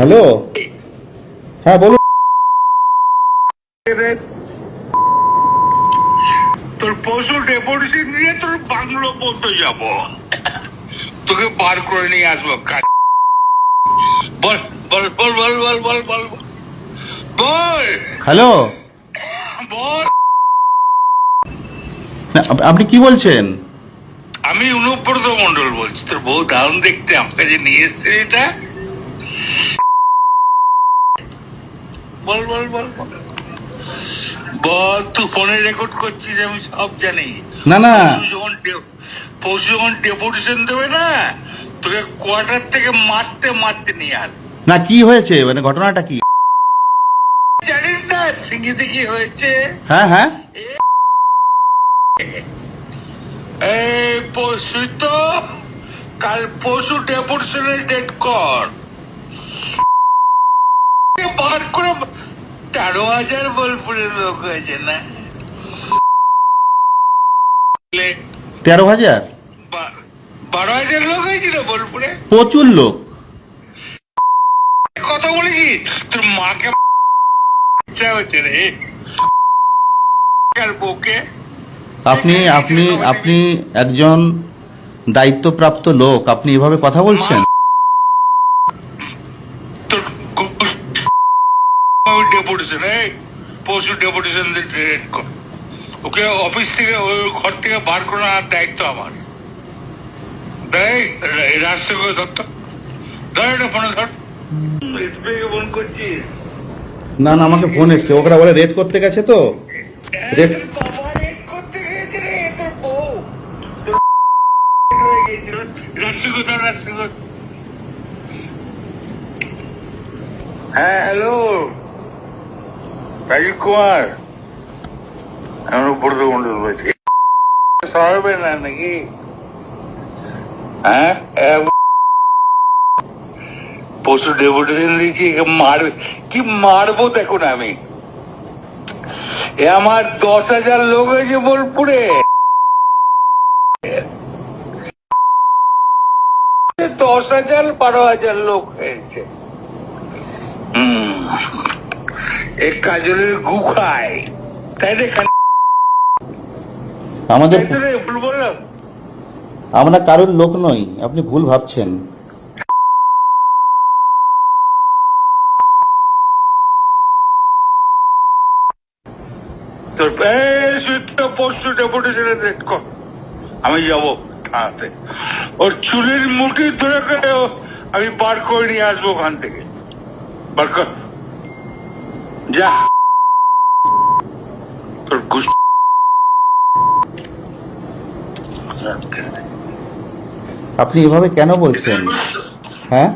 Hello, হ্যাঁ বলুন। তোর পশু ডেপুটেশন দিয়ে তোর বাংলো পৌঁছে যাব, তোকে বার করে নিয়ে আসবো। বল বল বল বল বল বল বল বল হ্যালো, বল। আপনি কি বলছেন? আমি অনুব্রত মন্ডল বলছি। তোর বউ দারুণ দেখতে, আমাকে যে নিয়ে এসছে এটা। বল বল বল বল বল। তুই ফোনে রেকর্ড করছিস, আমি সব জানি। না না, পশু যখন ডেপুটেশন দেবে না, তোকে কোয়ার্টার থেকে মারতে মারতে নিয়ে আস। না কি হয়েছে, মানে ঘটনাটা কি? জানিস না সিঙ্গিতে কি হয়েছে? হ্যাঁ হ্যাঁ, এই পশু তো কাল পশু ডেপুটেশনের ডেট কর, বার করে 13,000 বোলপুরের লোক হয়েছে না? 13,000? 12,000 লোক হয়েছিল বোলপুরে। প্রচুর লোক। কথা বলেছি তোর মাকে হচ্ছে রে বউকে। আপনি আপনি আপনি একজন দায়িত্বপ্রাপ্ত লোক, আপনি এভাবে কথা বলছেন? তোর ডেপুটেশন, এই পশু ডেপুটেশন ডেট কর। ওকে অফিস থেকে, ওই ঘর থেকে বার করে আনার দায়িত্ব আমার। দেখ রাস্তা করে ধরতো, ধর এটা ফোনে ধর। স্প্রে ফোন করছিস? না না, আমাকে ফোন এসছে, ওরা বলে রেড করতে গেছে তো। রেড বাবা রেড করতে গিয়েছে রে তোর বউ। হয়ে গিয়েছিল। রাস্তা করে ধর, রাস্তা করে। হ্যাঁ হ্যালো, রাজীব কুমার। আমি অনুব্রত মন্ডল বলছি। সরাবে না নাকি? হ্যাঁ, পশু ডেপুটেশন দিয়েছি, কি মারবো দেখুন আমি। আমার 10,000 লোক হয়েছে বোলপুরে। 10,000 12,000 লোক হয়েছে। এক কাজলের গু খায়, তাই রে? আমাদের, ভুল বললাম? আমরা কারোর লোক নই, আপনি ভুল ভাবছেন। তোর পশু ডেপুটেশনের রেট কর, আমি যাবো থানাতে। ওর চুলের মুঠি ধরে আমি বার করে নিয়ে আসবো ওখান থেকে। বার কর, যা। তোর আপনি এভাবে কেন বলছেন? হ্যাঁ,